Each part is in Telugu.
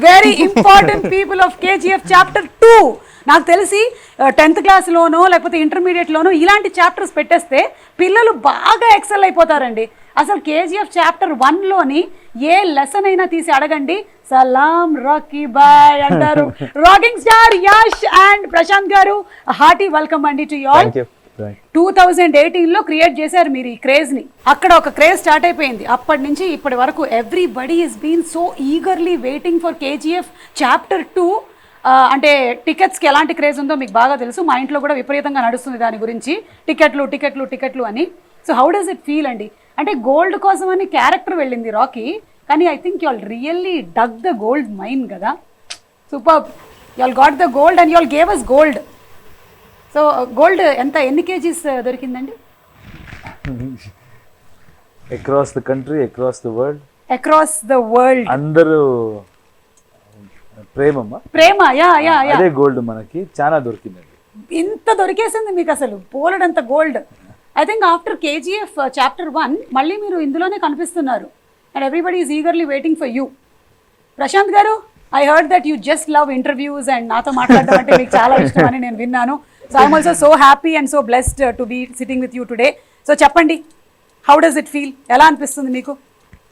Very important people of KGF chapter 2. నాకు తెలిసి 10th క్లాస్లోనో లేకపోతే ఇంటర్మీడియట్లోనో ఇలాంటి చాప్టర్స్ పెట్టేస్తే పిల్లలు బాగా ఎక్సెల్ అయిపోతారండి. అసలు కేజీఎఫ్ చాప్టర్ 1లోని ఏ లెసన్ అయినా తీసి అడగండి, సలాం రాకీ బాయ్ అంటారు. Rocking star Yash and Prashanth గారు, హార్టీ వెల్కమ్ అండి టు యు ఆల్. 2018లో క్రియేట్ చేశారు మీరు ఈ క్రేజ్ ని. అక్కడ ఒక క్రేజ్ స్టార్ట్ అయిపోయింది. అప్పటి నుంచి ఇప్పటి వరకు everybody is been so eagerly waiting for KGF chapter 2. అంటే టికెట్స్కి ఎలాంటి క్రేజ్ ఉందో మీకు బాగా తెలుసు. మా ఇంట్లో కూడా విపరీతంగా నడుస్తుంది దాని గురించి, టికెట్లు అని. So how does it feel అండి? అంటే గోల్డ్ కోసం అని క్యారెక్టర్ వెళ్ళింది రాకీ, కానీ I think you all really dug the gold mine కదా. Super, you all got the gold and you all gave us gold. So gold ఎన్ని కేజీస్ దొరికిందండి? Across the country, across the world అందరూ ప్రేమ అదే గోల్డ్ మనకి చాలా దొరికిందండి. ఇంత దొరికేసింది మీకు అసలు పోలడంత gold. I think after KGF chapter 1 మళ్ళీ మీరు ఇందులోనే కనిపిస్తున్నారు and everybody is eagerly waiting for you. Prashanth garu, I heard that you just love interviews and నాతో మాట్లాడడం అంటే మీకు చాలా ఇష్టం అని నేను విన్నాను. So I'm also so happy and so blessed to be sitting with you today. So చెప్పండి, హౌ డస్ ఇట్ ఫీల్? ఎలా అనిపిస్తుంది మీకు?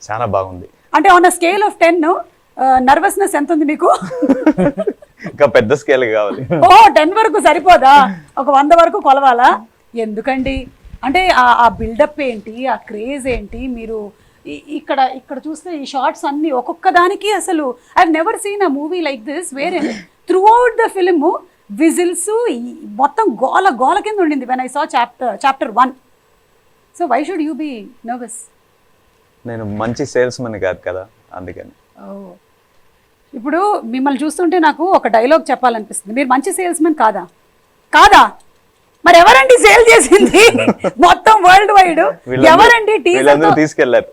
చాలా బాగుంది. అంటే on a scale of 10 nervousness ఎంత ఉంది మీకు? ఇంకా పెద్ద స్కేల్ కావాలి. 10 వరకు సరిపోదా? ఒక 100 వరకు కొలవాలా? ఎందుకండి? అంటే ఆ బిల్డప్ ఏంటి, ఆ క్రేజ్ ఏంటి? మీరు ఇక్కడ చూస్తే ఈ షార్ట్స్ అన్ని ఒక్కొక్క దానికి అసలు I have never seen a movie like this where throughout the film whistles మొత్తం గోల కింద ఉండింది when I saw chapter 1. So why should you be nervous? నేను మంచి సేల్స్ మన్ కాదు కదా, అందుకని. ఇప్పుడు మిమ్మల్ని చూస్తుంటే నాకు ఒక డైలాగ్ చెప్పాలనిపిస్తుంది. మీరు మంచి సేల్స్ మెన్ కాదా? మరి ఎవరండి సేల్ చేసింది మొత్తం వరల్డ్ వైడ్? ఎవరండి తీసుకెళ్లారు?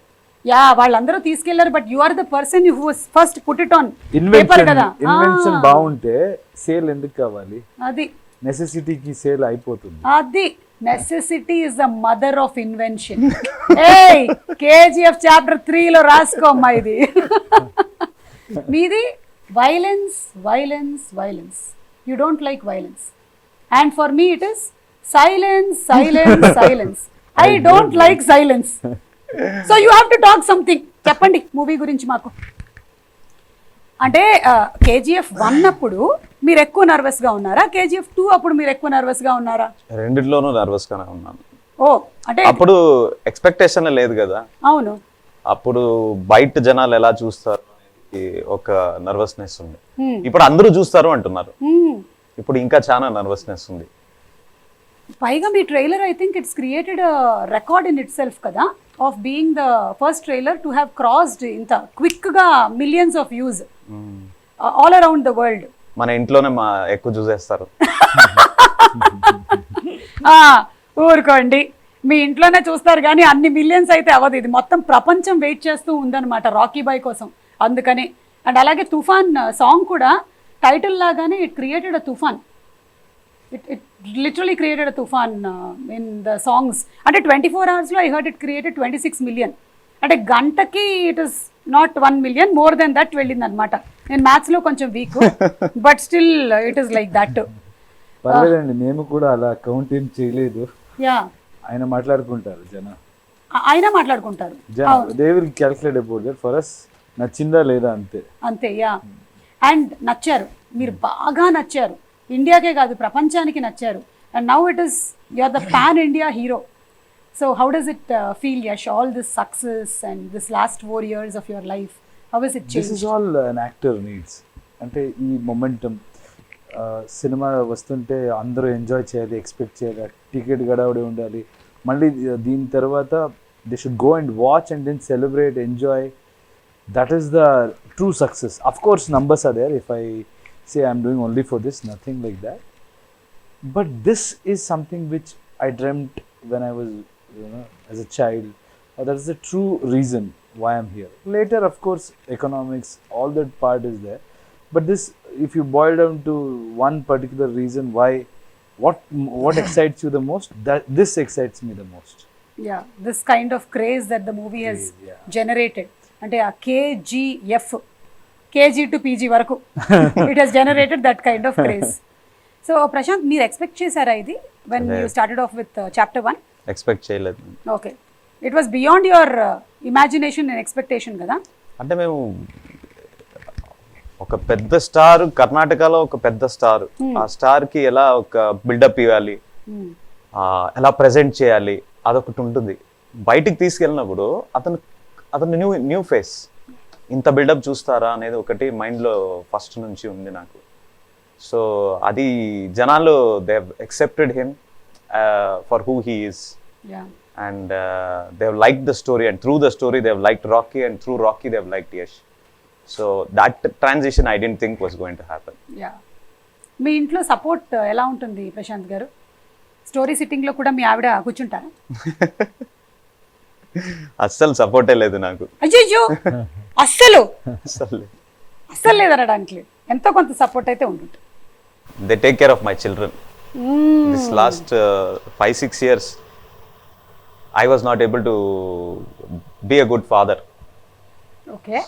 యా, వాళ్ళందరూ తీసుకెళ్లారు. But you are the person who was first put it on paper కదా. ఇన్వెన్షన్ బాగుంటే సేల్ ఎందుకు కావాలి? అది నెసెసిటీకి సేల్ అయిపోతుంది. అది necessity is the mother of invention. ఏయ్, కేజీఎఫ్ చాప్టర్ 3లో రాసుకోమ్మా ఇది. మీది violence. You don't like violence. And for me it is silence. I don't like silence. So you have to talk something. చెప్పండి మూవీ గురించి మాకు. అంటే కేజీఎఫ్ 1 అప్పుడు మీరు ఎక్కువ నర్వస్ గా ఉన్నారా? కేజీఎఫ్ 2 అప్పుడు మీరు ఎక్కువ నర్వస్ గా ఉన్నారా? రెండిట్లోనూ నర్వస్ గానే ఉన్నాను. అంటే అప్పుడు ఎక్స్పెక్టేషన్ లేదు కదా. అవును, అప్పుడు బయట జనాలు ఎలా చూస్తారు ఒక నర్వస్నెస్ ఉంది. ఇప్పుడు అందరూ చూస్తారు అంటున్నారు. ఇప్పుడు ఇంకా చాలా నర్వస్నెస్ ఉంది. పైగా మీ trailer I think it's created record in itself కదా, of being the first trailer to have crossed ఇంత క్విక్ గా millions of views all around the world. మన ఇంట్లోనే ఎక్కువ చూసేస్తారు. ఊరుకోండి, మీ ఇంట్లోనే చూస్తారు కానీ అన్ని మిలియన్స్ అయితే అవ్వదు. ఇది మొత్తం ప్రపంచం వెయిట్ చేస్తూ ఉందన్నమాట రాకీ బాయ్ కోసం. అందుకని. అండ్ అలాగే తుఫాన్ సాంగ్ కూడా టైటిల్ లాగానే ఇట్ క్రియేటెడ్ అ తుఫాన్. ఇట్ లిటరలీ క్రియేటెడ్ అ తుఫాన్ ఇన్ ద సాంగ్స్. అంటే 24 hours I heard it created 26 million. అంటే గంటకి it is not 1 million, more than that వెళ్ళింది అనమాట. నేను మ్యాథ్స్లో కొంచెం week, but still it is like that. పర్లేదండి, మేము కూడా అలా కౌంట్ ఏం చేయలేదు. యా, ఆయన మాట్లాడుకుంటారు ఆయన మాట్లాడుకుంటారు. They will calculate about that. For us నచ్చిందా లేదా అంతే. యా, అండ్ నచ్చారు, మీరు బాగా నచ్చారు. ఇండియాకే కాదు ప్రపంచానికి నచ్చారు. And now it is you are the pan India hero. So how does it feel, Yash, all this success and this last 4 years of your life? How is it change? This is all an actor needs. అంటే ఈ మొమెంటం, సినిమా వస్తుంటే అందరూ ఎంజాయ్ చేయాలి, ఎక్స్పెక్ట్ చేయాలి, టికెట్ గడవడే ఉండాలి. మళ్ళీ దీని తర్వాత they should go and watch and then celebrate, enjoy. That is the true success. Of course, numbers are there. If I say I'm doing only for this, nothing like that. But this is something which I dreamt when I was, as a child. That is the true reason why I'm here. Later, of course, economics, all that part is there. But this, if you boil down to one particular reason why, what excites you the most, that this excites me the most. Yeah, this kind of craze that the movie has generated. అంటే ఆ కేజీఎఫ్ కేజీ టు పీజీ వరకు it has generated that kind of craze. So Prashanth, మీరు ఎక్స్పెక్ట్ చేశారా ఇది when you started off with chapter 1? Expect చేయలేదు. Okay, it was beyond your imagination and expectation కదా? అంటే మేము ఒక పెద్ద స్టార్, కర్ణాటకలో ఒక పెద్ద స్టార్, ఆ స్టార్ కి ఎలా ఒక బిల్డప్ ఇవ్వాలి, ఎలా ప్రెజెంట్ చేయాలి, అదొకటి ఉంటుంది. బయటికి తీసుకెళ్ళినప్పుడు అతను న్యూ ఫేస్, ఇంత బిల్డప్ చూస్తారా అనేది ఒకటి మైండ్లో ఫస్ట్ నుంచి ఉంది నాకు. సో అది జనాలు they have accepted him for who he is, and they have liked the story, and through the story they have liked Rocky, and through Rocky they have liked Yash. So that transition I didn't think was going to happen. Yeah. మీ ఇంట్లో సపోర్ట్ ఎలా ఉంటుంది ప్రశాంత్ గారు? స్టోరీ సిట్టింగ్ లో కూడా మీ ఆవిడ కూర్చుంటారా? అస్సలు సపోర్టే లేదు నాకు. అయ్యో, అస్సలు అస్సలు లేదనడానికి లేదు, ఎంతో కొంత సపోర్ట్ అయితే ఉంటుంది. They take care of my children. This last 5-6 years I was not able to be a good father. Okay.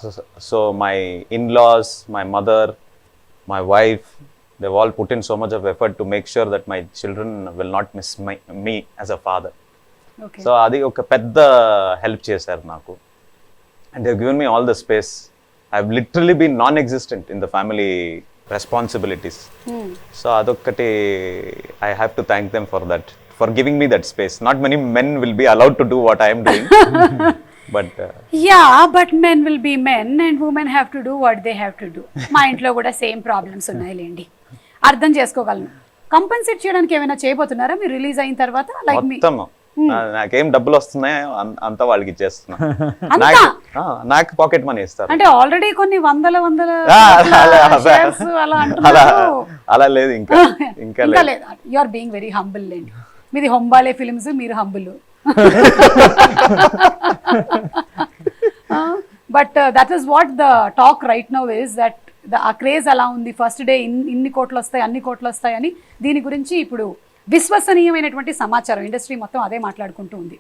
So my in-laws, my mother, my wife, they've all put in so much of effort to make sure that my children will not miss me as a father. Okay. So adi oka pedda help chesaru naku, and they've given me all the space. I've literally been non-existent in the family responsibilities. So adokkati I have to thank them for that, for giving me that space. Not many men will be allowed to do what I am doing. But but men will be men and women have to do what they have to do. మా ఇంట్లో కూడా సేమ్ ప్రాబ్లమ్స్ ఉన్నాయిలేండి, అర్థం చేసుకోగలను. కంపెన్సేట్ చేయడానికి ఏమైనా చేయబోతున్నారా మీరు రిలీజ్ అయిన తర్వాత? లైక్ మొత్తం నాకేం డబ్బులు వస్తున్నాయో అంతా వాళ్ళకి ఇచ్చేస్తున్నా. నాకు పాకెట్ మనీ ఇస్తారు. అంటే ఆల్రెడీ కొన్ని వందల shares అలా అంటున్నారు. అలా లేదు, ఇంకా లేదు. You are being very humble లేండి. మీది హొంబాలే ఫిల్మ్స్, మీరు humble. But that is what the talk right now is that ఆ క్రేజ్ అలా ఉంది. ఫస్ట్ డే ఇన్ని కోట్లు వస్తాయి, అన్ని కోట్లు వస్తాయి అని దీని గురించి ఇప్పుడు విశ్వసనీయమైనటువంటి సమాచారం ఇండస్ట్రీ మొత్తం అదే మాట్లాడుకుంటూ ఉంది.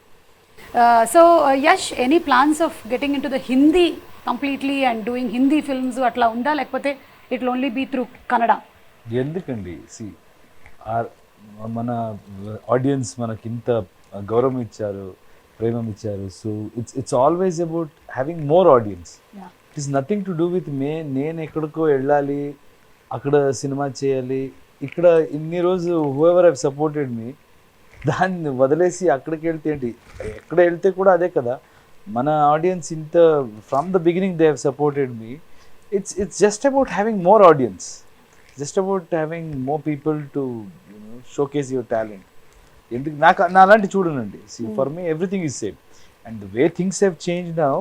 So Yash, any plans of getting in to the Hindi completely and doing Hindi films అట్లా ఉందా, లేకపోతే it will only be through Kannada? ఎందుకండి, సి మన ఆడియన్స్ మనకి ఇంత గౌరవం ఇచ్చారు, ప్రేమం ఇచ్చారు. So it's always about having more audience. It is nothing to do with నేను ఎక్కడికో వెళ్ళాలి, అక్కడ సినిమా చేయాలి. ఇక్కడ ఇన్ని రోజు హూఎవర్ హ్యావ్ సపోర్టెడ్ మీ, దాన్ని వదిలేసి అక్కడికి వెళ్తే ఏంటి? ఎక్కడ వెళ్తే కూడా అదే కదా. మన ఆడియన్స్ ఇంత from the beginning they have supported me. It's just about having more audience, just about having more people to showcase your talent. ఎందుకు నాకు అలాంటి చూడనండి. For me everything is same, and the way things have change now.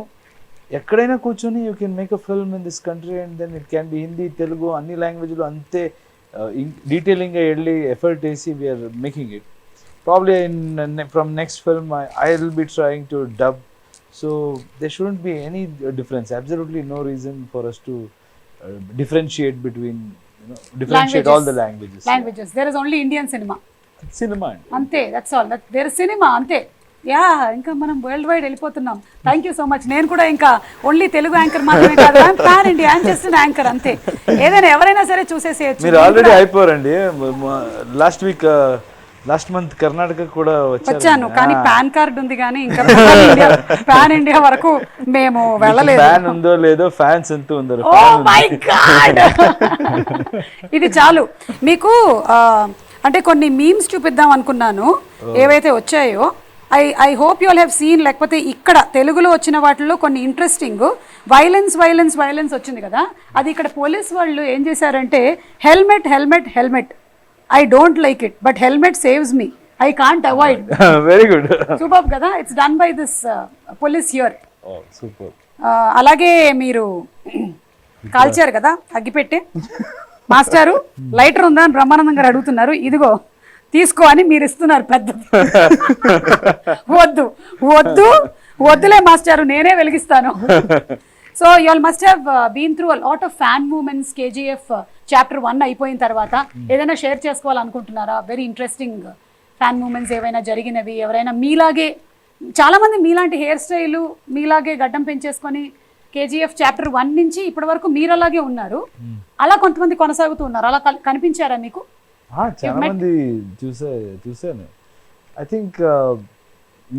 ఎక్కడైనా కూర్చొని you can make a film in this country, and then it can be Hindi, Telugu, అన్ని లాంగ్వేజ్లో అంతే డీటెయిలింగ్గా వెళ్ళి ఎఫర్ట్ వేసి we're making it. Probably from next film I will be trying to dub. So there shouldn't be any difference, absolutely no reason for us to differentiate between, differentiate all the languages. There is only Indian cinema ante, that's all. There is cinema ante. ఇంకా మనం వరల్డ్ వైడ్ వెళ్ళిపోతున్నాం. Thank you so much. నేను కూడా ఇంకా ఓన్లీ తెలుగు యాంకర్ మాత్రమే కాదు, pan India, I'm just an anchor అంతే. ఏదైనా ఎవరైనా సరే చూసేసేయచ్చు. మీరు ఆల్రెడీ అయిపోరండి. లాస్ట్ మంత్ కర్ణాటక కూడా వచ్చాను, కానీ పాన్ కార్డ్ ఉంది, కానీ ఇంకా పాన్ ఇండియా వరకు మేము వెళ్ళలేదు. ఫ్యాన్ ఉందో లేదో, ఫ్యాన్స్ ఎంత ఉందో. ఓ మై గాడ్, ఇది చాలు మీకు. అంటే కొన్ని మీమ్స్ చూపిద్దాం అనుకున్నాను, ఏవైతే వచ్చాయో. I hope you all have seen. లేకపోతే ఇక్కడ తెలుగులో వచ్చిన వాటిల్లో కొన్ని ఇంట్రెస్టింగ్, వైలెన్స్ వచ్చింది కదా, అది ఇక్కడ పోలీస్ వాళ్ళు ఏం చేశారంటే, helmet helmet helmet, I don't like it, but helmet saves me. I can't avoid. Very good. Superb kada. It's done by this police here. Oh, super. అలాగే మీరు కాల్చారు కదా అగ్గిపెట్టి. మాస్టారు లైటర్ ఉందా అని బ్రహ్మానందం గారు అడుగుతున్నారు. ఇదిగో తీసుకో అని మీరు ఇస్తున్నారు. పెద్ద వద్దులే మాస్టారు, నేనే వెలిగిస్తాను. So you all must have been through a lot of fan moments. KGF chapter 1 అయిపోయిన తర్వాత ఏదైనా షేర్ చేసుకోవాలనుకుంటున్నారా? వెరీ ఇంట్రెస్టింగ్ ఫ్యాన్ మూమెంట్స్ ఏవైనా జరిగినవి, ఎవరైనా మీలాగే, చాలామంది మీలాంటి హెయిర్ స్టైలు, మీలాగే గడ్డం పెంచేసుకొని కేజీఎఫ్ చాప్టర్ 1 నుంచి ఇప్పటి వరకు మీరు అలాగే ఉన్నారు, అలా కొంతమంది కొనసాగుతూ ఉన్నారు, అలా కనిపించారా మీకు? చాలా మంది చూసాను. I think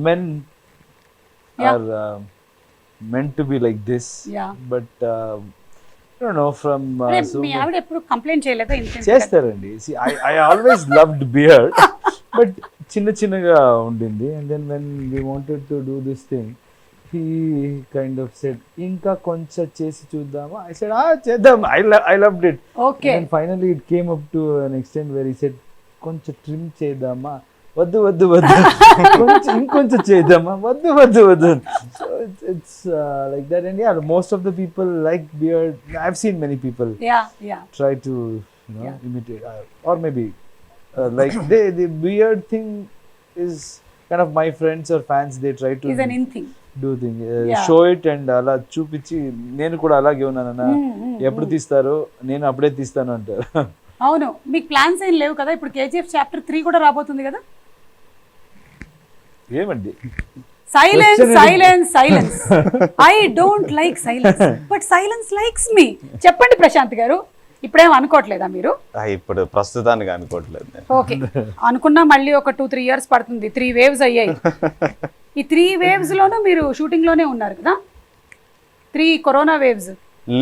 men are meant to be like this, but I don't know from మీ ఆవిడ ఎప్పుడు కంప్లైంట్ చేయలేదా? చేస్తారండి. See, I always loved beard, but చిన్నగా ఉండింది. And then when we wanted to do this thing, he kind of said ఇంకా కొంచెం చేసి చూద్దామా. I said చేద్దాం. I loved it. Okay. And then finally it came up to an extent where he said కొంచెం ట్రిమ్ చేద్దామా, వద్దు కొంచెం ఇంకొంచెం చేద్దామా, వద్దు. So it's like that. And yeah, most of the people like beard. I've seen many people try to imitate, or maybe like the beard thing is kind of my friends or fans, they try to is an in thing, do thing, show it and అలా చూపించి నేను కూడా అలాగే ఉన్నానన్నా, ఎప్పుడు తీస్తారో నేను అప్పుడే తీస్తాను అంటారు. అవును, మీకు ప్లాన్స్ ఏం లేవు కదా? ఇప్పుడు కేజీఎఫ్ చాప్టర్ 3 కూడా రాబోతుంది కదా? ఏమండి? Silence I don't like silence, but silence likes me. చెప్పండి ప్రశాంత్ గారు, ఇప్పుడేం అనుకోవట్లేదా మీరు? ఇప్పుడు ప్రస్తుతానికి అనుకోవట్లేదు. ఓకే, అనుకున్నా మళ్ళీ ఒక 2-3 ఇయర్స్ పడుతుంది. 3 waves అయ్యాయి. ఈ 3 waves లోనూ మీరు షూటింగ్ లోనే ఉన్నారు కదా? 3 కరోనా వేవ్స్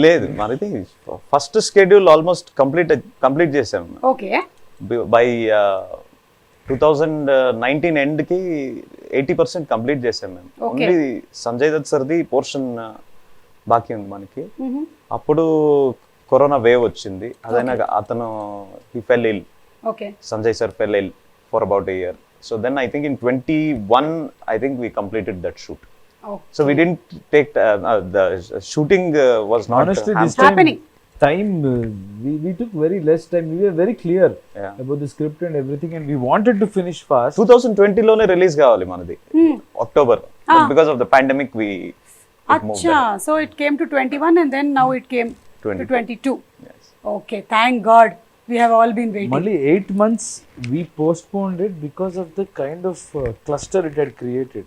లేదు, మనది ఫస్ట్ షెడ్యూల్ ఆల్మోస్ట్ కంప్లీట్ చేసాం. ఓకే, బై 2019 ఎండ్కి 80% కంప్లీట్ చేసాం మేము. ఓన్లీ సంజయ్ దత్ సర్ది పోర్షన్ బాకీ ఉంది మనకి. అప్పుడు కరోనా వేవ్ వచ్చింది. అదైనా అతను he fell ill. Okay, Sanjay sir fell ill for about a year. So then I think in 21 I think we completed that shoot. So we didn't take the shooting was not honestly this happening. Time we took very less time. We were very clear about the script and everything, and we wanted to finish fast. 2020 లోనే రిలీజ్ కావాలి మనది, October. Because of the pandemic we acha, so it came to 21 and then now it came to 22. Yes. Okay, thank God. We have all been waiting. Only 8 months we postponed it because of the kind of cluster it had created.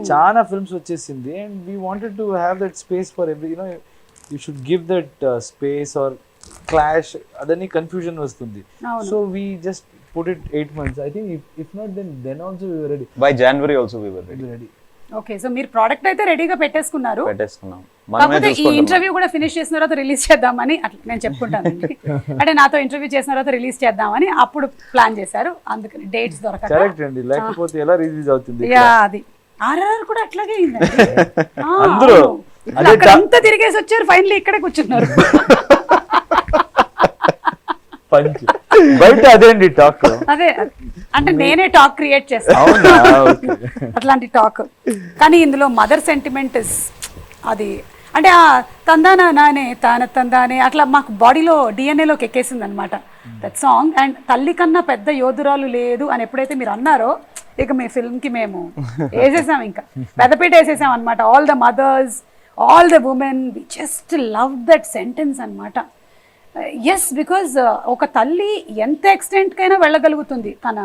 Chana films vachesindi, and we wanted to have that space for every, you should give that space or clash, adani confusion vastundi. So we just put it 8 months. I think if not then also we were ready. By January also we were ready. Okay, so మీరు ప్రోడక్ట్ అయితే రెడీగా పెట్టేసుకున్నారు. మనమే ఈ ఇంటర్వ్యూ కూడా ఫినిష్ చేసిన తర్వాత రిలీజ్ చేద్దామని అట్లా నేను చెప్పుకుంటానండి. అంటే నాతో ఇంటర్వ్యూ చేసిన తర్వాత రిలీజ్ చేద్దామని అప్పుడు ప్లాన్ చేశారు, అందుకని డేట్స్ దొరకక. కరెక్ట్ అండి, లేకపోతే ఎలా రిలీజ్ అవుతుంది? అది ఆర్ఆర్ కూడా అట్లాగే అయిందండి. అందరూ అంతా తిరిగేసి వచ్చారు, ఫైనల్లీ ఇక్కడే కూర్చున్నారు. బయట అదేండి టాక్. అదే అంటే నేనే టాక్ క్రియేట్ చేస్తాను అట్లాంటి టాక్. కానీ ఇందులో మదర్ సెంటిమెంట్ అది అంటే ఆ తందానానే తందానే అట్లా మాకు బాడీలో డిఎన్ఏలోకి ఎక్కేసింది అనమాట దట్ సాంగ్. అండ్ తల్లి కన్నా పెద్ద యోధురాలు లేదు అని ఎప్పుడైతే మీరు అన్నారో, ఇక మీ ఫిల్మ్కి మేము వేసేసాం, ఇంకా పెద్దపీట వేసేసాం అనమాట. All the mothers, all the women, we just love that sentence అనమాట. ఎస్, బికాజ్ ఒక తల్లి ఎంత ఎక్స్టెంట్కైనా వెళ్ళగలుగుతుంది తన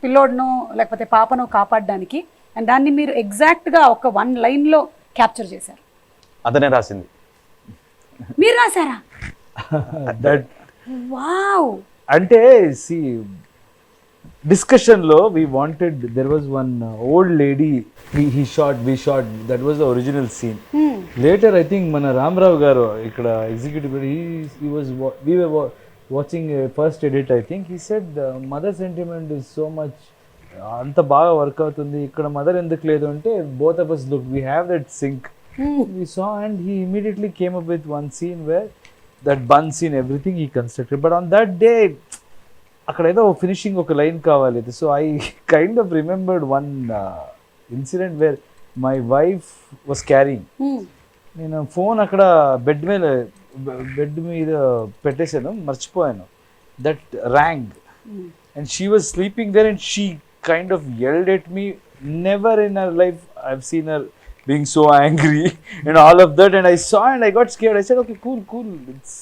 పిల్లోడ్ను లేకపోతే పాపను కాపాడడానికి. అండ్ దాన్ని మీరు ఎగ్జాక్ట్గా ఒక 1 లైన్లో క్యాప్చర్ చేశారు. అతనే రాసింది. మీరు రాశారా? వావ్. అంటే సి డిస్కషన్ లో we wanted, there was one old lady we shot, that was the original scene. Later I think మన రామరావు గారు ఇక్కడ executive, we were watching a first edit, I think he said mother sentiment is so much, అంత బాగా వర్క్ అవుతుంది ఇక్కడ, మదర్ ఎందుకు లేదు అంటే both of us look, we have that sync. We saw and he immediately came up with one scene where that bun scene, everything he constructed, but on that day అక్కడ ఏదో ఫినిషింగ్ ఒక లైన్ కావాలి. So I kind of remembered one incident where my wife was carrying. నేను ఫోన్ అక్కడ బెడ్ మీద పెట్టేశాను, మర్చిపోయాను. That rang and she was sleeping there and she kind of yelled at me. Never in her life I've seen her being so angry and all of that, and I saw and I got scared. I said okay, cool, it's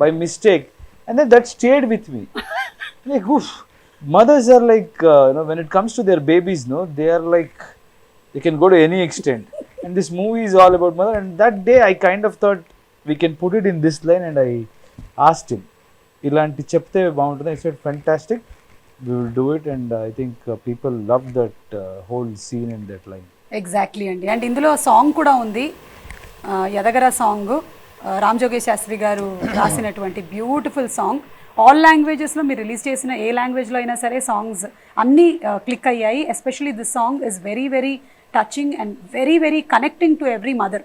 by mistake. And then that stayed with me. Like, oof. Mothers are like, when it comes to their babies, no, they are like, they can go to any extent. and this movie is all about mother. And that day I kind of thought we can put it in this line, and I asked him, ఇలాంటి చెప్తే బాగుంటుంది. I said fantastic, we will do it, and I think people love that whole scene and that line. Exactly అండి. అండ్ ఇందులో సాంగ్ కూడా ఉంది, యదగర సాంగ్, రామ్ జోగేష్ శాస్త్రి గారు రాసినటువంటి బ్యూటిఫుల్ సాంగ్. ఆల్ లాంగ్వేజెస్లో మీరు రిలీజ్ చేసిన ఏ లాంగ్వేజ్లో అయినా సరే సాంగ్స్ అన్నీ క్లిక్ అయ్యాయి. Especially this song is very very touching and very very connecting to every mother.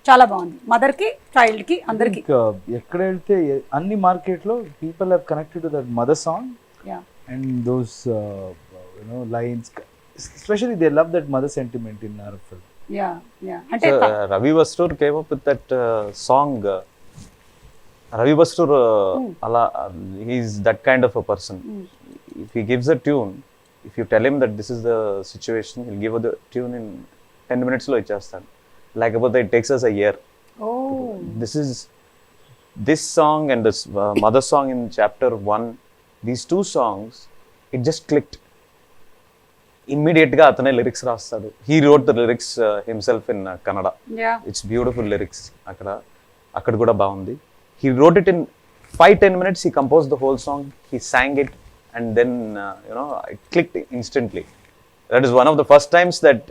చాలా బాగుంది, మదర్కి చైల్డ్కి అందరికి. ఎక్కడ వెళ్తే అన్ని మార్కెట్లో people have connected to that mother song and those lines. Especially they love that mother sentiment in our film. అంటే Ravi Bastur came up with that song. Ravi Bastur ala he's that kind of a person. If he gives a tune, if you tell him that this is the situation, he'll give the tune in 10 minutes lo ichchestadu. Like about it takes us a year. This song and this mother song in chapter 1, these two songs, it just clicked. Immediate గా అతనే లిరిక్స్ రాస్తాడు. He wrote the lyrics himself in Kannada. It's beautiful lyrics. అక్కడ కూడా బాగుంది. He wrote it in 5-10 minutes. He compose the whole song, he sang it, and then it clicked instantly. That is one of the first time that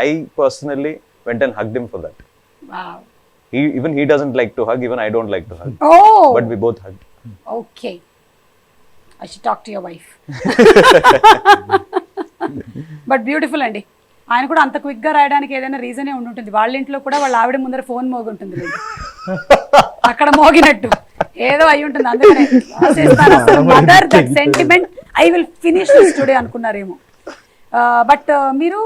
I personally went and hugged him for that. Wow. He doesn't like to hug, even I don't like to hug. But we both hugged. Okay. I should talk to your wife. But beautiful అండి. ఆయన కూడా అంత క్విక్గా రాయడానికి ఏదైనా రీజనే ఉండుంటుంది. వాళ్ళ ఇంట్లో కూడా వాళ్ళ ఆవిడ ముందర ఫోన్ మోగుంటుంది, అక్కడ మోగినట్టు ఏదో అయి ఉంటుంది. అందుకనే mother that sentiment I will finish this today అనుకున్నారేమో. బట్ మీరు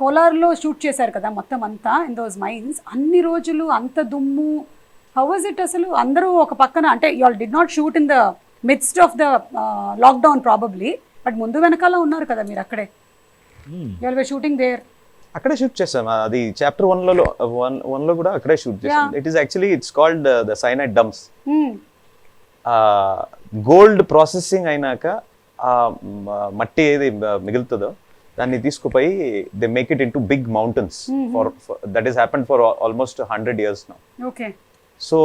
కోలార్లో షూట్ చేశారు కదా మొత్తం అంతా, ఇన్ దోస్ మైన్స్ అన్ని రోజులు అంత దుమ్ము. హౌ వాజ్ ఇట్ అసలు? అందరూ ఒక పక్కన, అంటే you all did not shoot in the midst of the lockdown probably, but ముందు వెనకాల ఉన్నారు కదా మీరు అక్కడే. you all were shooting there. అక్కడే షూట్ చేసాం. అది చాప్టర్ 1 లో కూడా అక్కడే షూట్ చేసాం. It is actually it's called the cyanide dumps. Gold processing అయినాక ఆ మట్టి ఏది మిగులుతుందో దాన్ని తీసుకుపోయి they make it into big mountains. For that is happened for almost 100 years now. Okay. So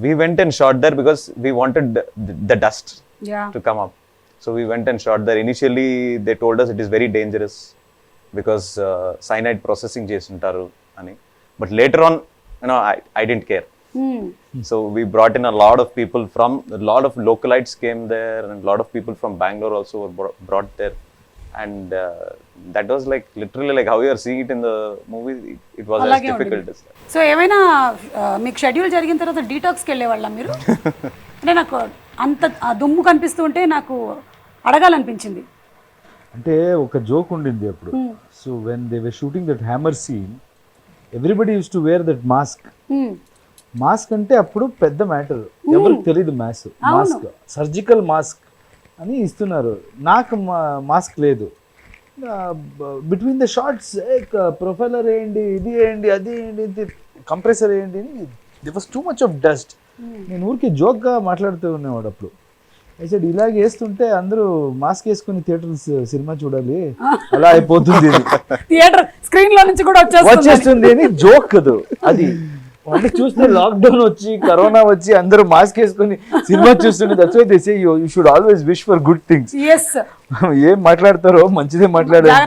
we went and shot there because we wanted the dust to come up. So we went and shot there. Initially they told us it is very dangerous because cyanide processing chesuntaru ani. But later on, I didn't care. So we brought in a lot of people a lot of localites came there, and a lot of people from Bangalore also were brought there. And that was like literally like how you are seeing it in the movie. It was as difficult as that. So ఏమైనా మీకు షెడ్యూల్ జరిగిన తర్వాత డీటాక్స్కి వెళ్ళేవాళ్ళ మీరు? అంటే నాకు అంత దుమ్ము కనిపిస్తూ ఉంటే నాకు అడగాలనిపించింది. అంటే ఒక జోక్ ఉండింది అప్పుడు. So when they were shooting that hammer scene, everybody use to wear that mask. Mask అంటే అప్పుడు పెద్ద మ్యాటర్, ఎవరికి తెలియదు మాస్క్. సర్జికల్ మాస్క్ అని ఇస్తున్నారు, నాకు మాస్క్ లేదు. బిట్వీన్ ద షార్ట్స్ ప్రొఫైలర్ వేయండి, ఇది వేయండి, అది వేయండి, కంప్రెసర్ వేయండి అని. There was too much of dust. నేను ఊరికి జోక్గా మాట్లాడుతూ ఉన్నవాడు అప్పుడు. అయితే ఇలాగ వేస్తుంటే అందరూ మాస్క్ వేసుకుని థియేటర్స్ సినిమా చూడాలి, అలా అయిపోతుంది, థియేటర్ స్క్రీన్ లో నుంచి కూడా వచ్చేస్తుంది అని జోక్ కదా అది. అంటే చూస్తే లాక్డౌన్ వచ్చి కరోనా వచ్చి అందరూ మాస్క్ వేసుకుని సినిమా చూస్తుండే. That's why they say you should always wish for good things. ఏం మాట్లాడతారో మంచిదే మాట్లాడాలి.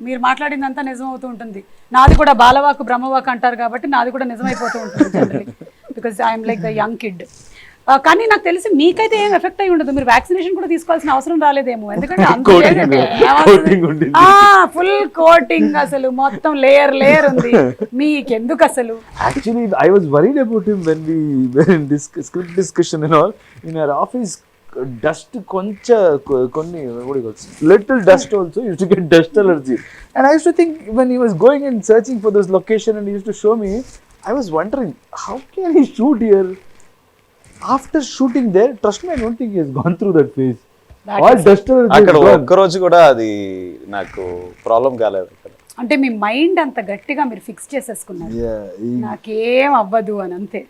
మీరు మాట్లాడిందంతా నిజం అవుతూ ఉంటుంది. నాది కూడా బాలవాకు బ్రహ్మవాకు అంటారు కాబట్టి నాది కూడా నిజమైపోతూ ఉంటుంది generally, because I'm like the young kid. కానీ నాకు తెలిసి మీకైతే ఏం ఎఫెక్ట్ అయి ఉండదు, మీరు వ్యాక్సినేషన్ కూడా తీసుకోవాల్సిన అవసరం రాలేదేమో, ఎందుకంటే ఫుల్ కోటింగ్ అసలు మొత్తం లేయర్ ఉంది. మీకెందుకు అసలు? Actually I was worried about him when we were in script discussion and all in our office. Dust కొన్ని little dust also used to get dust allergy. And I used to think when he was going and searching for this location and used to show me, I was wondering how can he shoot here. After shooting there, trust me, I don't think he has gone through that phase. All dust అక్కడ ఒక్క రోజు కూడా అది నాకు ప్రాబ్లం కాలేదు. అంటే మీ మైండ్ అంత గట్టిగా మీరు ఫిక్స్ చేసేసుకున్నారు, నాకేం అవ్వదు అని, అంతే.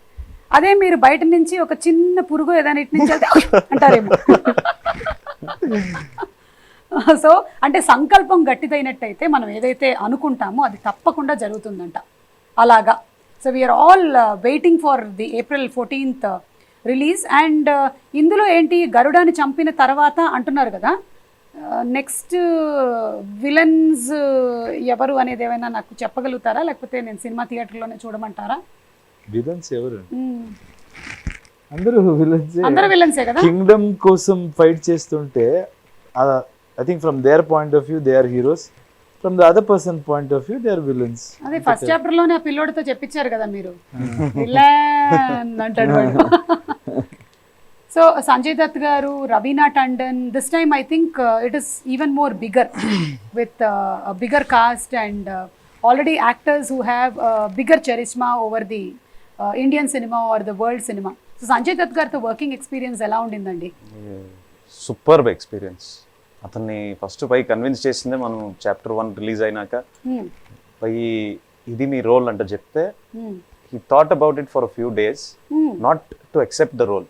అదే మీరు బయట నుంచి ఒక చిన్న పురుగు ఏదైనా ఇటు నుంచి అంటారేమో. సో అంటే సంకల్పం గట్టిదైనట్టయితే మనం ఏదైతే అనుకుంటామో అది తప్పకుండా జరుగుతుందంట అలాగా. So we're all waiting for the April 14th release. అండ్ ఇందులో ఏంటి గరుడాని చంపిన తర్వాత అంటున్నారు కదా, నెక్స్ట్ విలన్స్ ఎవరు అనేది ఏమైనా నాకు చెప్పగలుగుతారా, లేకపోతే నేను సినిమా థియేటర్లోనే చూడమంటారా? విలన్స్ ఎవరు? అందరూ విలన్స్. అందరూ విలన్సే కదా. కింగ్డమ్ కోసం ఫైట్ చేస్తుంటే I think from their point of view they are heroes, from the other person point of view they are villains. అదే ఫస్ట్ చాప్టర్ లోనే ఆ పిల్లోడితో చెప్పించారు కదా మీరు, విలన్ అంటాడు వాడు. సో సంజయ్ దత్ గారు, Raveena Tandon, this time I think it is even more bigger with bigger cast and already actors who have bigger charisma over the Indian cinema or the world cinema. So Sanjay Dutt గారితో వర్కింగ్ ఎక్స్పీరియన్స్ ఎలా ఉండిందండి? Superb experience. అతన్ని ఫస్ట్ పై కన్విన్స్ చేసిందే మనం చాప్టర్ 1 రిలీజ్ అయినాక పై ఇది మీ రోల్ అంటే చెప్తే he thought about it for a few days, not to accept the role,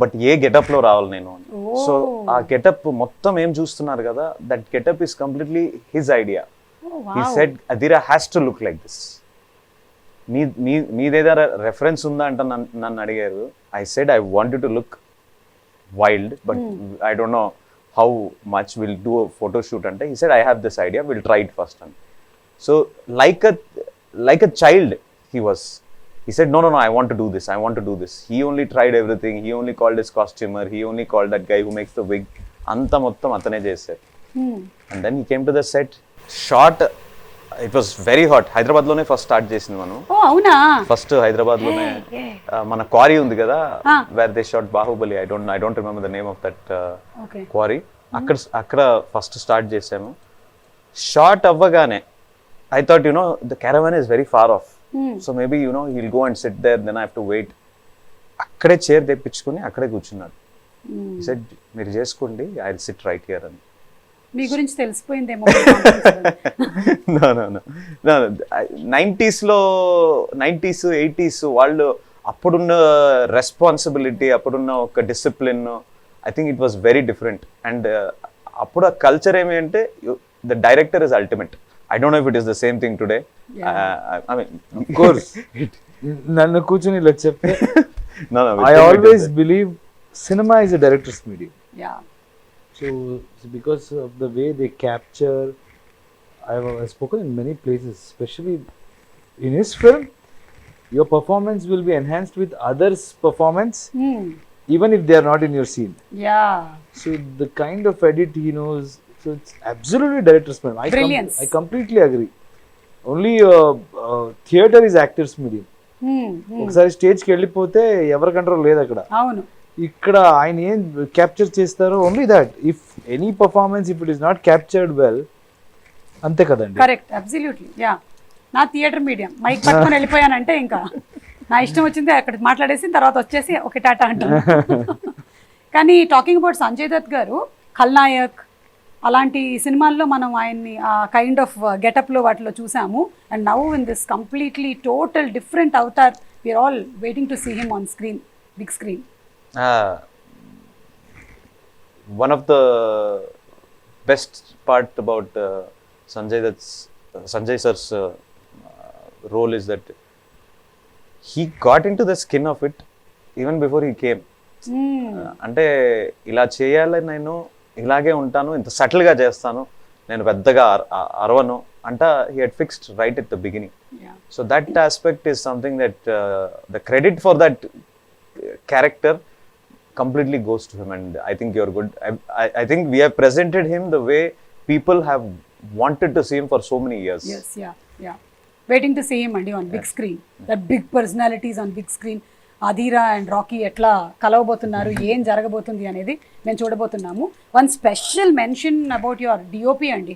but A getup లో రావాలి నేను. సో ఆ గెటప్ మొత్తం ఏం చూస్తున్నారు కదా, that getup is completely his idea. He said అదిరా has to look like this. మీదేదా రెఫరెన్స్ ఉందా అంటే నన్ను అడిగారు. I said I want to look wild but I don't know how much will do photo shoot అంటే he said I have this idea, will try it first అని. So like a child he was. He said, no, I want to do this. He only tried everything. He only called his costumer. He only called that guy who makes the wig. Anta mottam atane chesaru. And then he came to the set. Shot, it was very hot. Hyderabad lone first start chesindi manu. Oh, avuna. First Hyderabad lone mana quarry undi kada, where they shot Bahubali. I don't remember the name of that quarry. Akkada first start chesamu. Shot avvagane I thought, the caravan is very far off. So maybe, he'll go and sit there, then I have to wait. Akkade chair తెప్పించుకొని అక్కడే కూర్చున్నాడు. He said, మీరు చేసుకోండి, I'll sit right here అని. మీ గురించి తెలిసిపోయిందేమో. No. 90s 80s వాళ్ళు అప్పుడున్న రెస్పాన్సిబిలిటీ, అప్పుడున్న ఒక discipline, I think it was very different. And అప్పుడు ఆ కల్చర్ ఏమి అంటే the director is ultimate. I don't know if it is the same thing today. I mean, of course. Nannu కూర్చొని ఇలా చెప్తే no, I always believe cinema is a director's medium. Yeah. So because of the way they capture, I've spoken in many places, especially in his film, your performance will be enhanced with others' performance, even if they are not in your scene. Yeah. So the kind of edit he knows, so it's absolutely director's medium. I completely agree. Only theater is actor's medium. ఒకసారి స్టేజ్కి వెళ్ళిపోతే ఎవరి కంట్రోల్ లేదు అక్కడ. అవును. ఇక్కడ ఆయన ఏం క్యాప్చర్ చేస్తారో only that. If any performance if it is not captured well, అంతే కదండి. Correct, absolutely. యా, నా థియేటర్ మీడియం మైక్ పట్టుకొని వెళ్ళిపోయానంటే ఇంకా నా ఇష్టం వచ్చింది అక్కడ మాట్లాడేసి తర్వాత వచ్చేసి ఒక టాటా అంటాను. కానీ టాకింగ్ అబౌట్ సంజయ్ దత్ గారు, ఖల్నాయక్ అలాంటి సినిమాల్లో మనం ఆయన్ని ఆ కైండ్ ఆఫ్ గెటప్లో వాటిలో చూసాము. And now in this completely total different avatar, we're all waiting to see him on screen, big screen. One of the best part about Sanjay sir's role is that he got into the skin of it even before he came. అంటే ఇలా చేయాలని నేను ఇలాగే ఉంటాను, ఇంత సటిల్గా చేస్తాను, నేను పెద్దగా అరవను అంట. He had fixed right at the beginning. So that aspect is something that the credit for that character completely goes to him, and I think you're good. I think we have presented him the way people have wanted to see him for so many years. Yes, yeah. Waiting to see him and on big screen. That big personalities on big screen. Adheera and Rocky ఎట్లా కలవబోతున్నారు, ఏం జరగబోతుంది అనేది మేము చూడబోతున్నాము. One special mention about your DOP అండి.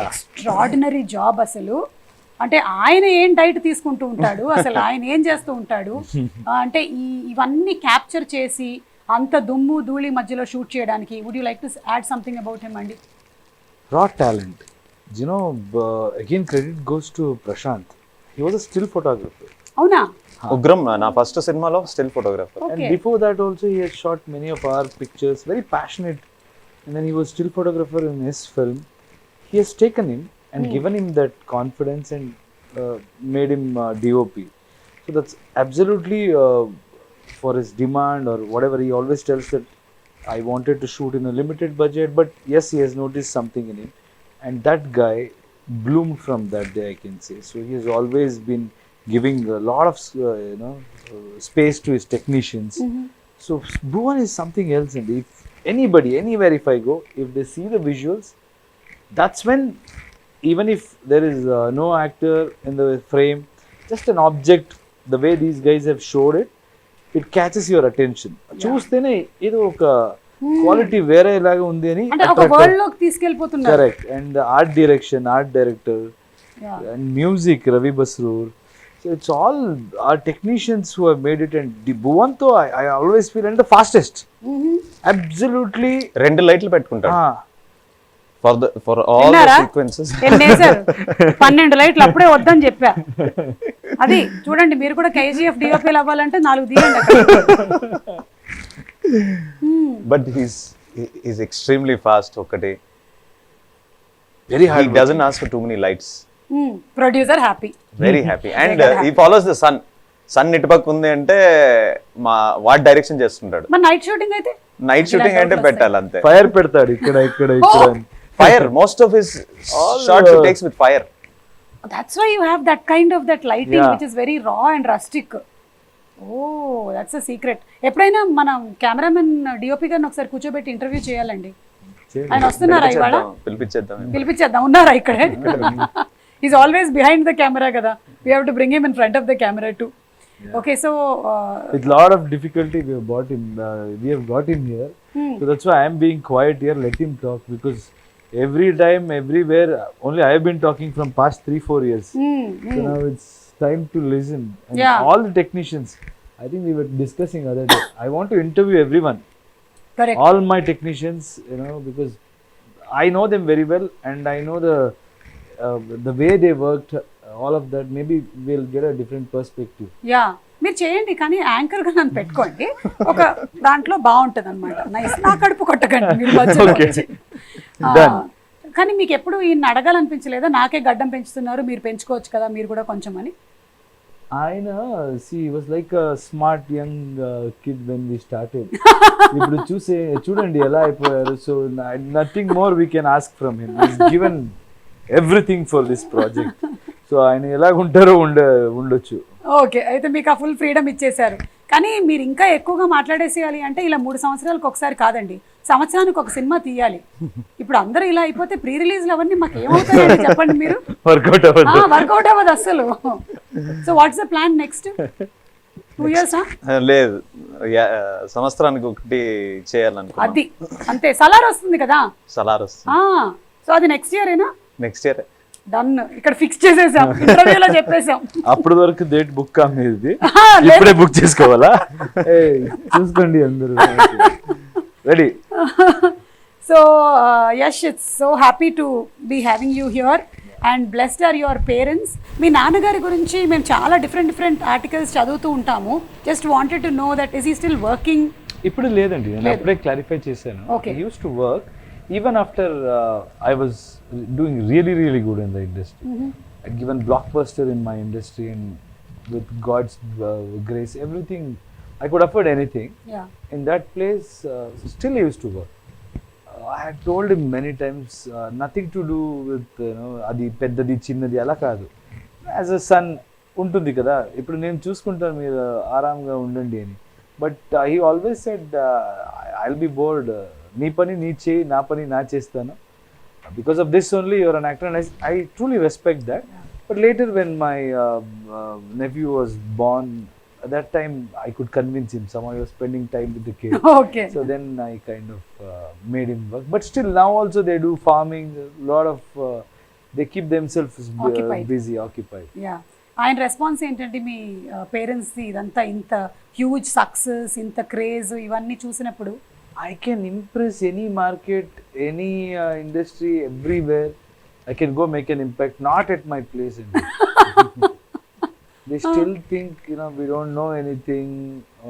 ఎక్స్ట్రాడినరీ జాబ్ అసలు. అంటే ఆయన ఏం డైట్ తీసుకుంటూ ఉంటాడు, అసలు ఆయన ఏం చేస్తూ ఉంటాడు అంటే ఇవన్నీ క్యాప్చర్ చేసి అంత దుమ్ము ధూళి మధ్యలో షూట్ చేయడానికి. Would you like to add something about him అండి? Raw talent. Again credit goes to Prashanth. He was a still photographer. అవునా? ఉగ్రం నా ఫస్ట్ సినిమాలో still photographer. And before that also he has shot many of our pictures. Very passionate and then he was still photographer in his film. He has taken him and given him that confidence and made him DOP. So that's absolutely for his demand or whatever. He always tells that I wanted to shoot in a limited budget, but yes, he has noticed something in him, and that guy bloomed from that day, I can say. So he has always been giving a lot of space to his technicians. So Bhuvan is something else, and if anybody anywhere, if I go, if they see the visuals, that's when, even if there is no actor in the frame, just an object, the way these guys have showed it, it catches your attention. చూస్తేనే ఇది ఒక క్వాలిటీ వేరే లాగా ఉంది అని అంటే ఒక వరల్డ్ లోకి తీసుకెళ్ళిపోతున్నారు. Correct. And art direction, art director and music Ravi Basrur. So it's all our technicians who have made it, and the Bhuvan tho I always feel and the fastest. Absolutely. 2 లైట్లు పెట్టుకుంటాడు for all the విన్నారా? sequences. ఎన్నేసారు 12 లైట్లు అప్పుడే వద్దని చెప్పా. అది చూడండి, మీరు కూడా KGF DOPలు అవ్వాలంటే 4 తీయండి అక్కడ. But he's extremely fast ఒకటి. Very hard. He doesn't ask for too many lights. Producer happy. Very happy. And he follows the sun. Sun ఇటుపక్క ఉంది అంటే వాట్ డైరెక్షన్ చేస్తుంటాడు. మరి నైట్ షూటింగ్ అయితే? నైట్ షూటింగ్ అంటే పెట్టాలి అంతే. ఫైర్ పెడతాడు ఇక్కడ ఇక్కడ ఇక్కడ. Fire. Most of his shots he takes with fire. That's why you have that kind of that lighting, Yeah. which is very raw and rustic. Oh, that's a secret. ఎప్పుడైనా మనం కెమెరామెన్ డిఓపి గారిని ఒకసారి కూర్చోబెట్టి ఇంటర్వ్యూ చేయాలండి. ఆయన వస్తున్నారా ఇవాళ? పిలిపించేద్దాం. ఉన్నారా ఇక్కడే? He's always behind the camera కదా. We have to bring him in front of the camera too. Yeah. Okay, so with lot of difficulty we have got him. We have got him here. So that's why I am being quiet here. Let him talk, because every time, everywhere, only I have been talking from past 3-4 years. So now it's time to listen. And all the technicians, I think we were discussing other day, I want to interview everyone. Correct. All my technicians, because I know them very well, and I know the way they worked, all of that. Maybe we'll get a different perspective. Yeah. మీరు చేయండి, కానీ యాంకర్ గా నన్ను పెట్టుకోండి. ఒక దాంట్లో బాగుంటది అనమాట. నైస్. నా కడుపు కొట్టకండి మీరు మధ్యలో వచ్చి. కానీ మీకు ఎప్పుడు ఈయన అడగాలనిపించలేదా, నాకే గడ్డం పెంచుతున్నారు మీరు పెంచుకోవచ్చు కదా మీరు కూడా కొంచెం అని? ఆయన was like a smart young kid when we started. ఇప్పుడు చూడండి ఎలా అయిపోయారు. So nothing more we can ask from him. He's given everything for this project. So ఆయన ఎలాగుంటారో ఉండొచ్చు. ఓకే, అయితే మీకు ఆ ఫుల్ ఫ్రీడమ్ ఇచ్చేసారు. కానీ మీరు ఇంకా ఎక్కువగా మాట్లాడేసేయాలి అంటే ఇలా 3 సంవత్సరాలకు ఒకసారి కాదండి, సంవత్సరానికి ఒక సినిమా తీయాలి. ఇప్పుడు అందరూ ఇలా అయిపోతే ప్రీ రిలీజ్లు అవన్నీ మాకు ఏమవుతాయండి చెప్పండి మీరు? వర్కౌట్ అవ్వదు అస్సలు. So what's the plan next 2 years? లేదు, సంవత్సరానికి ఒకటి చేయాలనుకున్నాను. అది అంతే. సలార్ వస్తుంది కదా? సలార్ వస్తుంది. సో అది నెక్స్ట్ ఇయర్ ఏనా? Next year done. ఇక్కడ ఫిక్స్ చేసేసాం, ఇంటర్వ్యూలో చెప్పేసాం. అప్పటి వరకు డేట్ బుక్ కాదు, ఇప్పుడే బుక్ చేసుకోవాలా? చూసుకోండి అందరూ. Ready. So Yash, it's so happy to be having you here and blessed are your parents. మీ నాన్నగారి గురించి మేము చాలా డిఫరెంట్ ఆర్టికల్స్ చదువుతూ ఉంటాము. Just wanted to know that is he still working? ఇప్పుడు లేదండి, నేను అప్పుడే క్లారిఫై చేశాను. Okay. He used to work even after I was doing really good in the industry. I'd given blockbuster in my industry, and with God's grace, everything, I could afford anything. Yeah. In that place, still he used to work. I had told him many times, nothing to do with adi peddadi chinnadi ala kaadu. As a son ఉంటుంది కదా, ఇప్పుడు నేను చూసుకుంటాను, మీరు ఆరాంగా ఉండండి అని. But he always said, I'll be bored. నీ పని నీ చేయి, నా పని నా చేస్తాను. Because of this only you're an actor, and I truly respect that. But later when my nephew was born, at that time I could convince him. Somehow he was spending time with the kid. Okay. So then I kind of made him work. But still now also they do farming, a lot of they keep themselves busy, occupied. Yeah. ఆయన రెస్పాన్స్ ఏంటంటే మీ పేరెంట్స్ ఇదంతా ఇంత హ్యూజ్ సక్సెస్, ఇంత క్రేజ్ ఇవన్నీ చూసినప్పుడు? I can impress any market, any industry, everywhere. I can go make an impact, not at my place. They still think, we don't know anything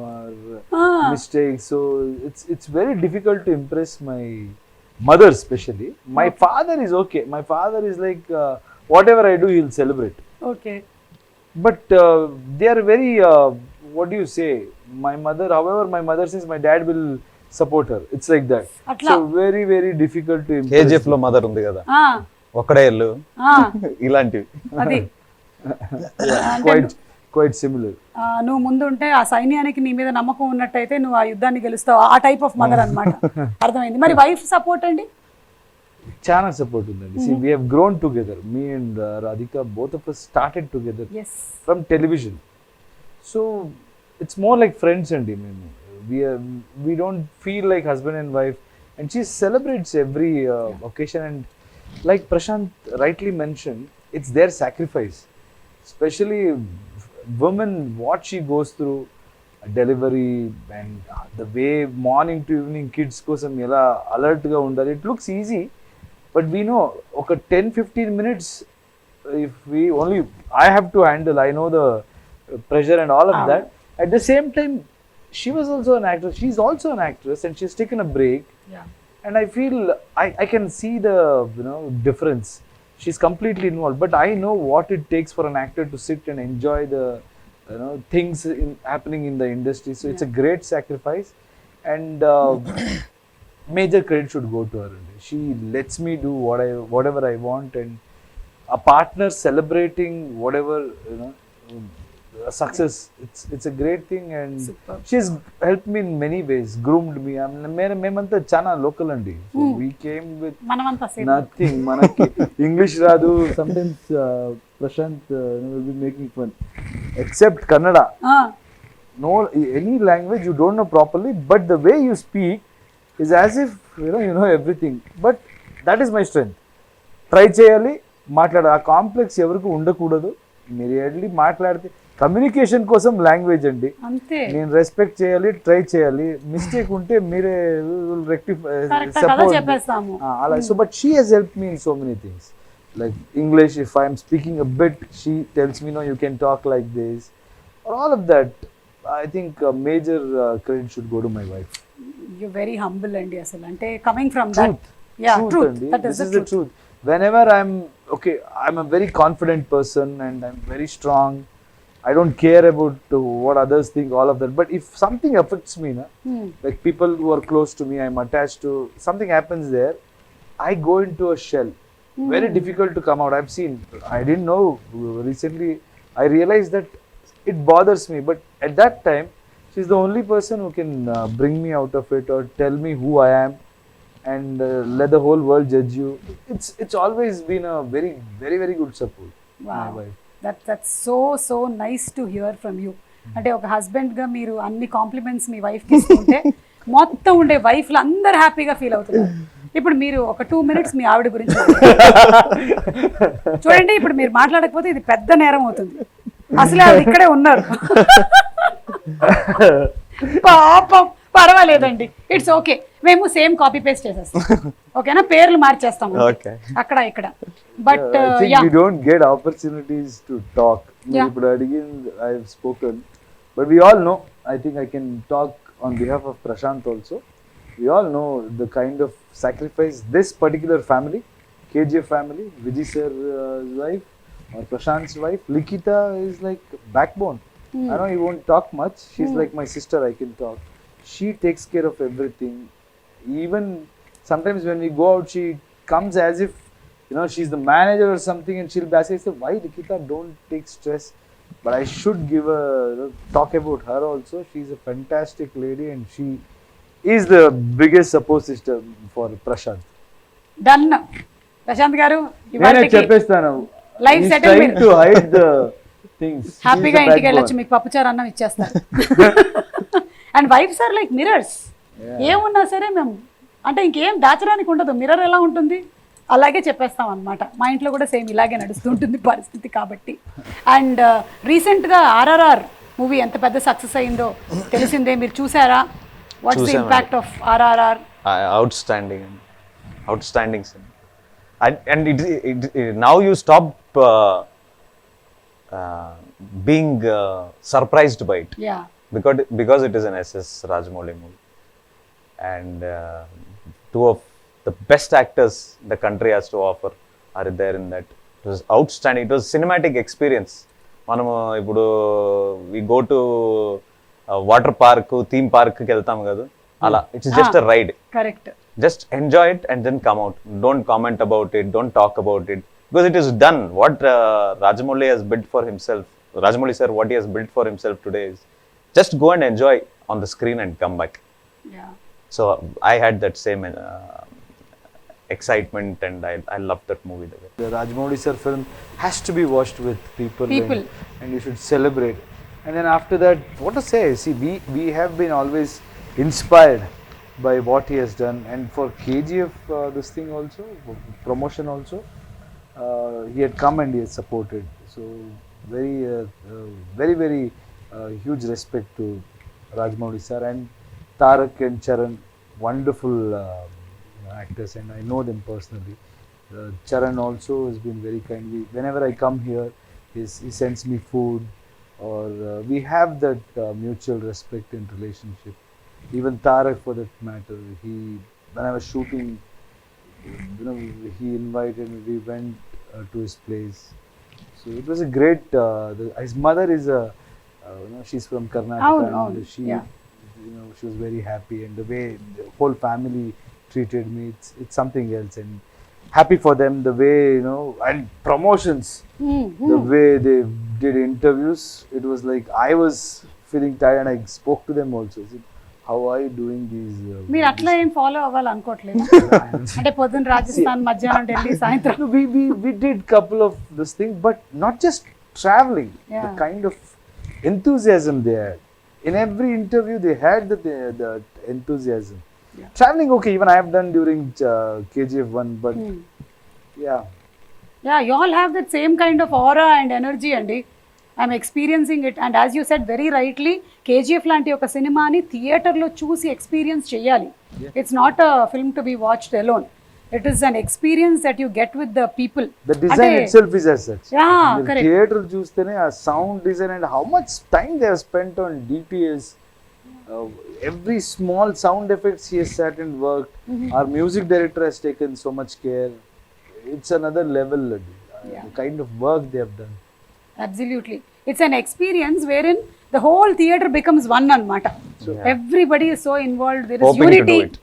or mistakes. So it's very difficult to impress my mother especially. My father is okay. My father is like whatever I do, he'll celebrate. Okay. But they are very what do you say? My mother, however, my mother says my dad will support her. It's like that. Atla. So very very difficult to impress. KGF లో మదర్ ఉంది కదా, ఆ, ఒక్కడే ఇల్లు ఆ, ఇలాంటివి. అది Quite similar. నువ్వు ముందు ఉంటే ఆ సైన్యానికి నీ మీద నమ్మకం ఉన్నట్టయితే నువ్వు ఆ యుద్ధాన్ని గెలుస్తావు, ఆ టైప్ ఆఫ్ మదర్ అన్నమాట. అర్థమైంది. మరి వైఫ్ సపోర్ట్ అండి? Chana support unandi. See, we have grown together. Me and Radhika, both of us started together yes. from television. So it's more like friends and we don't feel like husband and wife. And she celebrates every occasion. And like Prashanth rightly mentioned, it's their sacrifice. Especially women, what she goes through, delivery and the way morning to evening kids kosam ela alert ga undali. It looks easy, but we know okay 10-15 minutes if we only I have to handle. I know the pressure and all of that. At the same time, she was also an actress. She's also an actress, and she's taken a break. Yeah. And I feel I can see the difference. She's completely involved, but I know what it takes for an actor to sit and enjoy the things happening in the industry. So it's a great sacrifice, and major credit should go to her. She lets me do whatever I want, and a partner celebrating whatever success. It's a great thing, and Superb. she's helped me in many ways, groomed me. I mean, memanta chana local andi. So we came with మనమంతా same. nothing. Manaki English radu. Sometimes Prashanth will be making fun. Except Kannada. No, any language you don't know properly, but the way you speak is as if you know everything. But that is my strength. Try చేయాలి, మాట్లాడ. ఆ కాంప్లెక్స్ ఎవరికి ఉండకూడదు. మీరు వెళ్ళి మాట్లాడితే కమ్యూనికేషన్ కోసం లాంగ్వేజ్ అండి. అంతే. నేను రెస్పెక్ట్ చేయాలి, ట్రై చేయాలి. మిస్టేక్ ఉంటే మీరే రెక్టిఫై చెప్పేస్తాము అలా. So but she has help me in so many things. Like English, if I am speaking a bit, she tells me, no, you can talk like this. Or all of that, I think major credit should go to my wife. You're very humble అండి అసలు. అంటే coming from that. Truth. Andy. This is the truth. Whenever I'm a very confident person and I'm very strong. I don't care about what others think, all of that. But if something affects me, like people who are close to me, I'm attached to, something happens there, I go into a shell. Very difficult to come out. I've seen, I didn't know, recently I realized that it bothers me, but at that time she's the only person who can bring me out of it or tell me who I am and let the whole world judge you. It's always been a very very very good support. Wow. My wife. That's so nice to hear from you. అంటే ఒక హస్బెండ్ గా మీరు అన్ని కాంప్లిమెంట్స్ మీ వైఫ్ కి ఇస్తుంటే మొత్తం ఉండే వైఫ్లు అందరు హ్యాపీగా ఫీల్ అవుతున్నారు. ఇప్పుడు మీరు ఒక 2 minutes మీ ఆవిడ గురించి చూడండి. ఇప్పుడు మీరు మాట్లాడకపోతే ఇది పెద్ద నేరం అవుతుంది. అసలే ఆవిడ ఇక్కడే ఉన్నారు. పాపం. పర్వాలేదండి, ఇట్స్ ఓకే. మేము సేమ్ కాపీ పేస్ట్ చేసేస్తాం. ఓకేనా? పేర్లు మార్చేస్తాం అక్కడ ఇక్కడ. But we don't get opportunities to talk. ఇప్పుడు అడిగిన I've spoken, but we all know, I think I can talk on behalf of Prashanth also. We all know the kind of sacrifice this particular family, KGF family, Vijay sir's wife or Prashanth's wife, Likita is like backbone. I know you won't talk much. She's like my sister. I can talk. She takes care of everything. Even sometimes when we go out, she comes as if she's the manager or something, and she'll basically say, "Why, Likita, don't take stress." But I should give talk about her also. She's a fantastic lady, and she is the biggest support system for Prashanth. Done. Prashanth garu, నేను చెప్పేస్తాను. లైఫ్ సెటిల్ మీరు to hide the things. హ్యాపీగా ఇంటికి వెళ్ళొచ్చు. మీకు పప్పుచారు అన్నం ఇచ్చేస్తారు. And wives are like mirrors. ఏమున్నా సరే మేము అంటే ఇంకేం దాచడానికి ఉండదు. మిర్రర్ ఎలా ఉంటుంది అలాగే చెప్పేస్తాం అనమాట. మా ఇంట్లో కూడా సేమ్ ఇలాగే నడుస్తుంటుంది పరిస్థితి కాబట్టి. అండ్ రీసెంట్గా ఆర్ఆర్ఆర్ మూవీ ఎంత పెద్ద సక్సెస్ అయిందో తెలిసిందే. మీరు చూసారా? What's the impact of RRR? outstanding cinema. And it now you stop being surprised by it. Yeah. Because it is an SS Rajamouli movie, and two of the best actors the country has to offer are there in that. It was outstanding. It was cinematic experience. మనము ఇప్పుడు we go to water park theme పార్క్కి వెళ్తాం కదా, అలా it's just a ride. Correct. Just enjoy it and then come out. Don't comment about it. Don't talk about it because it is done. What Rajamouli has built for himself, Rajamouli sir, what he has built for himself today is just go and enjoy on the screen and come back. Yeah. So I had that same excitement and I loved that movie. The Rajamouli sir film has to be watched with people. And you should celebrate. And then after that, what to say? See, we have been always inspired by what he has done, and for KGF this thing also, promotion also, he had come and he has supported. So very huge respect to Rajamouli sir and Tarak and Charan, wonderful actors, and I know them personally. Charan also has been very kind. Whenever I come here, he sends me food, or we have that mutual respect and relationship. Even Tarak, for that matter, when I was shooting, he invited me. We went to his place. So it was a great. His mother is she's from Karnataka. And she was very happy, and the way the whole family treated me, it's something else. And happy for them, the way and promotions, the way they did interviews. It was like I was feeling tired, and I spoke to them also. How are you doing these? మీరు అట్లా ఏం ఫాలో అవ్వాలనుకోవట్లేదు అంటే పొద్దున్న రాజస్థాన్, మధ్యాహ్నం ఢిల్లీ, సాయంత్రం. We did couple of this thing, but not just traveling. The kind of enthusiasm they had in every interview, they had that enthusiasm. Traveling, okay, even I have done during KGF 1, but yeah, you all have that same kind of aura and energy, andi. I'm experiencing it, and as you said very rightly, KGF లాంటి ఒక సినిమాని థియేటర్లో చూసి ఎక్స్పీరియన్స్ చేయాలి. It's not a film to be watched alone. It is an experience that you get with the people. The design itself is as such. Yeah, correct. Theater చూస్తేనే ఆ sound design and how much time they have spent on DPS. Every small sound effects he has sat and worked. Our music director has taken so much care. It's another level. The kind of work they have done. Absolutely. It's an experience wherein the whole theater becomes one anamata. Everybody is so involved. There is Hoping unity to do it.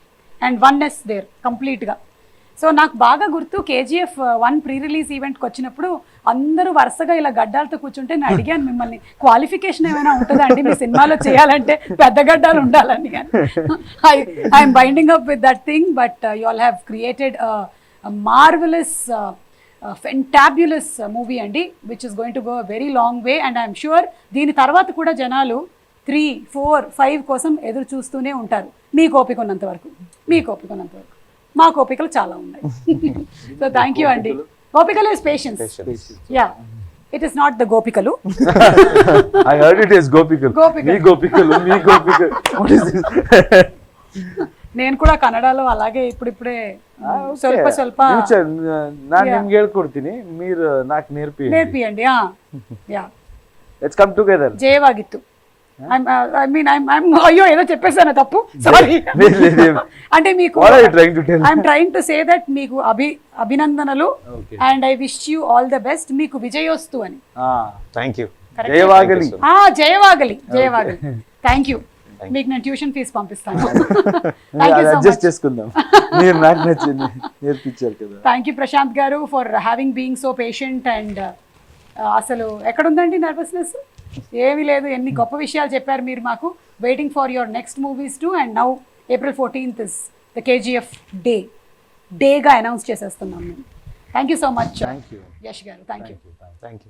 and oneness there complete ga. So నాకు బాగా గుర్తు KGF 1 ప్రీ రిలీజ్ ఈవెంట్కి వచ్చినప్పుడు అందరూ వరుసగా ఇలా గడ్డాలతో కూర్చుంటే నేను అడిగాను మిమ్మల్ని, క్వాలిఫికేషన్ ఏమైనా ఉంటుందా అండి మీ సినిమాలో చేయాలంటే పెద్ద గడ్డాలు ఉండాలని. I'm binding up with that thing, but you all have created marvelous fantabulous movie అండి, which is going to go very long way. And I'm sure దీని తర్వాత కూడా జనాలు 3, 4, 5 కోసం ఎదురు చూస్తూనే ఉంటారు. మీకు ఓపిక ఉన్నంత వరకు, మా కోపికలు చాలా ఉన్నాయి. సో థ్యాంక్ యూ అండి. గోపికలు is patience. Yeah, it is not the గోపికలు. I heard it is gopikalu. మీ గోపికలు. What is this? నేను కూడా కన్నడలో అలాగే ఇప్పుడిప్పుడే ಸ್ವಲ್ಪ ನಾನು ನಿಮ್ಗೆ ಹೇಳ್ಕೊಡ್ತೀನಿ, మీరు నాకు నేర్పియండి. Yeah, let's come together. జయವಾಗಿತ್ತು. అయ్యో ఏదో చెప్పేసాను తప్పు, సారీ. అంటే మీకు I'm trying to say that మీకు అభినందనలు and I wish you all the best. మీకు విజయోస్తు అని. Thank you. జయవాగలి. Thank you. మీకు నేను ట్యూషన్ ఫీజు పంపిస్తాను. అడ్జస్ట్ చేసుకుందాం, మీరు నాకు నచ్చింది నేర్పించారు కదా. థ్యాంక్ యూ ప్రశాంత్ గారు for having being so patient. And అసలు ఎక్కడుందండి నర్వస్నెస్? ఏమీ లేదు. ఎన్ని గొప్ప విషయాలు చెప్పారు మీరు మాకు. Waiting for your next movies too. And now April 14th is the KGF డేగా అనౌన్స్ చేసేస్తున్నాం మేము. Thank you so much Yash గారు. Thank you.